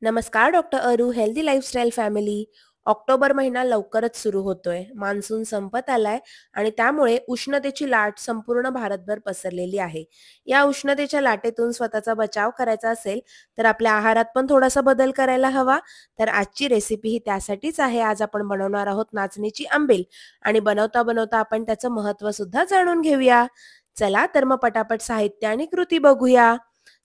नमस्कार डॉक्टर अरू healthy lifestyle family. October महिना लवकरच सुरू होतोय. मान्सून संपत आलाय आणि त्यामुळे उष्णतेची लाट संपूर्ण भारतभर पसरलेली आहे. या उष्णतेच्या लाटेतून स्वतःचा बचाव करायचा असेल तर आपल्या आहारात पण थोडासा बदल करायला हवा. तर आजची रेसिपी ही त्यासाठीच आहे. आज आपण बनवणार आहोत नाचणीची आंबील आणि बनवता बनवता आपण त्याचं महत्त्व सुद्धा जाणून घेऊया. चला तर मग पटापट साहित्य आणि कृती बघूया.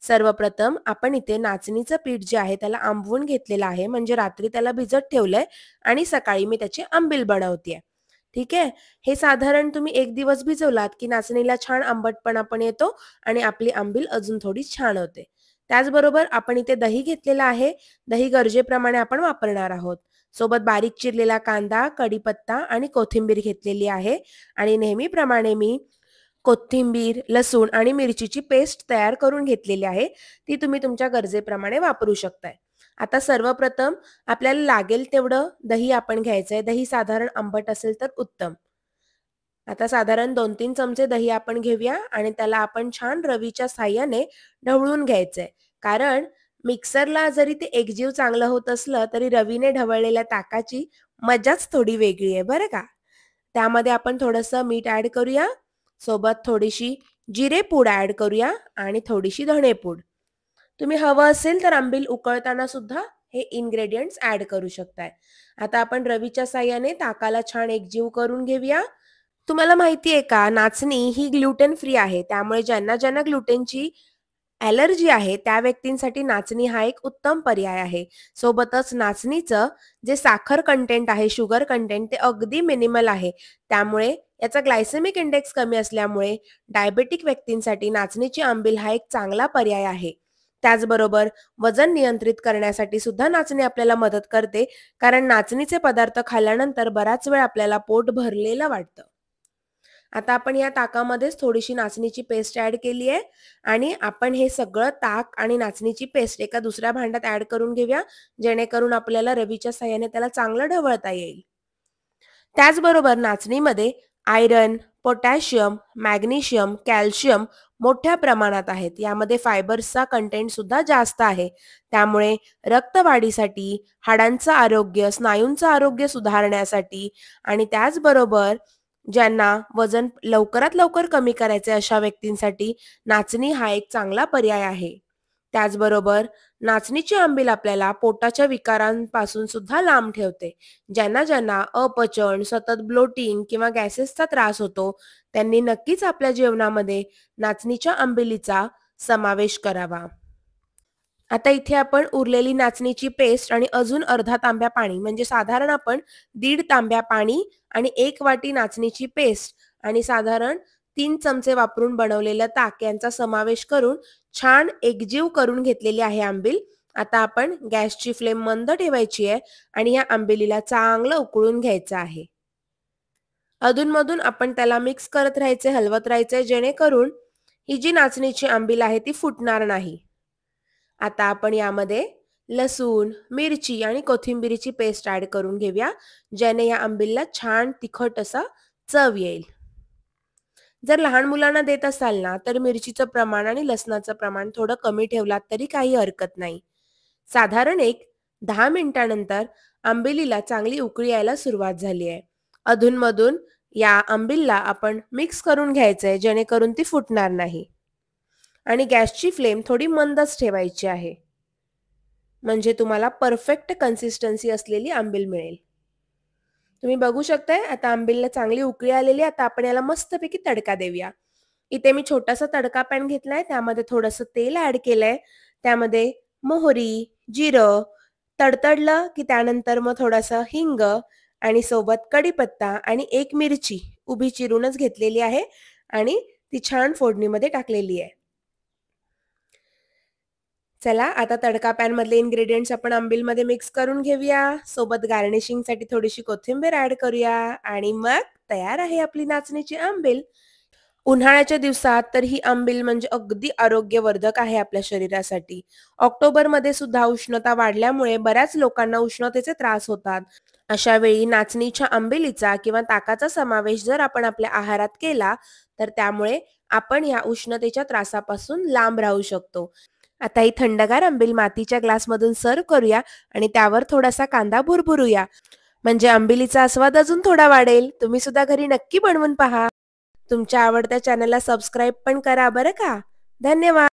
सर्वप्रथम आपण इथे नाचणीचं पीठ जे आहे त्याला आंबवून घेतलेलं आहे, म्हणजे रात्री त्याला भिजत ठेवलंय आणि सकाळी मी त्याची आंबील बनवतेय. ठीक आहे. हे साधारण तुम्ही एक दिवस भिजवलात की नाचणीला छान आंबटपणा पण येतो आणि आपली आंबील अजून थोडी छान होते. त्याचबरोबर आपण इथे दही घेतलेला आहे. दही गरजेप्रमाणे आपण वापरणार आहोत. सोबत बारीक चिरलेला कांदा, कढीपत्ता आणि कोथिंबीर घेतलेली आहे आणि नेहमीप्रमाणे मी कोथिंबीर, लसूण आणि मिरचीची पेस्ट तयार करून घेतलेली आहे. ती तुम्ही तुमच्या गरजेप्रमाणे वापरू शकताय. आता सर्वप्रथम आपल्याला लागेल तेवढं दही आपण घ्यायचंय. दही साधारण आंबट असेल तर उत्तम. आता साधारण 2-3 चमचे दही आपण घेऊया आणि त्याला आपण छान रवीच्या साहाय्याने ढवळून घ्यायचंय. कारण मिक्सरला जरी ते एकजीव चांगलं होत असलं तरी रवीने ढवळलेल्या ताकाची मजाच थोडी वेगळी आहे बरं का. त्यामध्ये आपण थोडंसं मीठ ॲड करूया. सोबत थोडीशी जिरेपूड ॲड करूया आणि थोडीशी धणेपूड. तुम्ही हवं असेल तर आंबील उकळताना सुद्धा हे इन्ग्रेडियंट्स ॲड करू शकताय. आता आपण रवीच्या साहाय्याने ताकाला छान एकजीव करून घेऊया. तुम्हाला माहिती आहे का, नाचणी ही ग्लुटेन फ्री आहे. त्यामुळे ज्यांना ज्यांना ग्लुटेनची ॲलर्जी आहे त्या व्यक्तींसाठी नाचणी हा एक उत्तम पर्याय आहे. सोबतच नाचणीचं जे साखर कंटेंट आहे, शुगर कंटेंट ते अगदी मिनिमल आहे. त्यामुळे याचा ग्लायसेमिक इंडेक्स कमी असल्यामुळे डायबेटिक व्यक्तींसाठी नाचणीची आंबील हा एक चांगला पर्याय आहे. त्याचबरोबर वजन नियंत्रित करण्यासाठी सुद्धा नाचणी आपल्याला मदत करते. कारण नाचणीचे पदार्थ खाल्ल्यानंतर बराच वेळ आपल्याला पोट भरलेलं वाटतं. आता आपण या ताकामध्येच थोडीशी नाचणीची पेस्ट ॲड केली आहे आणि आपण हे सगळं ताक आणि नाचणीची पेस्ट एका दुसऱ्या भांड्यात ॲड करून घेऊया, जेणेकरून आपल्याला रवीच्या साहाय्याने त्याला चांगलं ढवळता येईल. त्याचबरोबर नाचणीमध्ये आयरन, पोटॅशियम, मॅग्नेशियम, कॅल्शियम मोठ्या प्रमाणात आहेत. यामध्ये फायबर्सचा कंटेंट सुद्धा जास्त आहे. त्यामुळे रक्तवाढीसाठी, हाडांचं आरोग्य, स्नायूंचं आरोग्य सुधारण्यासाठी आणि त्याचबरोबर ज्यांना वजन लवकरात लवकर कमी करायचे अशा व्यक्तींसाठी नाचणी हा एक चांगला पर्याय आहे. त्याचबरोबर नाचणीची आंबील आपल्याला पोटाच्या विकारांपासून सुद्धा लांब ठेवते. ज्यांना ज्यांना अपचन, सतत ब्लोटिंग किंवा गॅसेसचा त्रास होतो, त्यांनी नक्कीच आपल्या जेवणामध्ये नाचणीच्या आंबिलीचा समावेश करावा. आता इथे आपण उरलेली नाचणीची पेस्ट आणि अजून अर्धा तांब्या पाणी, म्हणजे साधारण आपण 1.5 तांब्या पाणी आणि 1 वाटी नाचणीची पेस्ट आणि साधारण 3 चमचे वापरून बनवलेलं ताक यांचा समावेश करून छान एकजीव करून घेतलेली आहे आंबील. आता आपण गॅसची फ्लेम मंद ठेवायची आहे आणि या आंबिलीला चांगलं उकळून घ्यायचं आहे. अधूनमधून आपण त्याला मिक्स करत राहायचे, हलवत राहायचे, जेणेकरून ही जी नाचणीची आंबील आहे ती फुटणार नाही. आता आपण यामध्ये लसूण, मिरची आणि कोथिंबीरीची पेस्ट ॲड करून घेऊया, ज्याने या आंबीलला छान तिखट असा चव येईल. जर लहान मुलांना देत असाल ना, तर मिरचीचं प्रमाण आणि लसणाचं प्रमाण थोडं कमी ठेवलात तरी काही हरकत नाही. साधारण एक 10 मिनिटानंतर आंबिलीला चांगली उकळी यायला सुरुवात झाली आहे. अधूनमधून या आंबीलला आपण मिक्स करून घ्यायचंय, जेणेकरून ती फुटणार नाही. आणि गॅसची फ्लेम थोडी मंदच ठेवायची आहे, म्हणजे तुम्हाला परफेक्ट कन्सिस्टन्सी असलेली आंबील मिळेल. तुम्ही बघू शकताय आता आंबीलला चांगली उकळी आलेली आहे. आता आपण याला मस्तपैकी तडका देऊया. इथे मी छोटासा तडका पॅन घेतलाय, त्यामध्ये थोडंसं तेल ॲड केलंय. त्यामध्ये मोहरी, जिरं तडतडलं की त्यानंतर मग थोडासा हिंग आणि सोबत कढीपत्ता आणि 1 मिरची उभी चिरूनच घेतलेली आहे आणि ती छान फोडणीमध्ये टाकलेली आहे. चला आता तडका पॅन मधले इन्ग्रेडियंट्स आपण आंबीलमध्ये मिक्स करून घेऊया. सोबत गार्निशिंगसाठी थोडीशी कोथिंबीर ॲड करूया आणि मग तयार आहे आपली नाचणीची आंबील. उन्हाळ्याच्या दिवसात तर ही आंबील म्हणजे अगदी आरोग्यवर्धक आहे आपल्या शरीरासाठी. ऑक्टोबरमध्ये सुद्धा उष्णता वाढल्यामुळे बऱ्याच लोकांना उष्णतेचे त्रास होतात. अशा वेळी नाचणीच्या आंबिलीचा किंवा ताकाचा समावेश जर आपण आपल्या आहारात केला तर त्यामुळे आपण या उष्णतेच्या त्रासापासून लांब राहू शकतो. आता ही थंडगार आंबील मातीच्या ग्लासमधून सर्व्ह करूया आणि त्यावर थोडासा कांदा भुरभुरूया. म्हणजे आंबिलीचा आस्वाद अजून थोडा वाढेल. तुम्ही सुद्धा घरी नक्की बनवून पहा. तुमच्या आवडत्या चॅनलला सबस्क्राईब पण करा बरं का. धन्यवाद.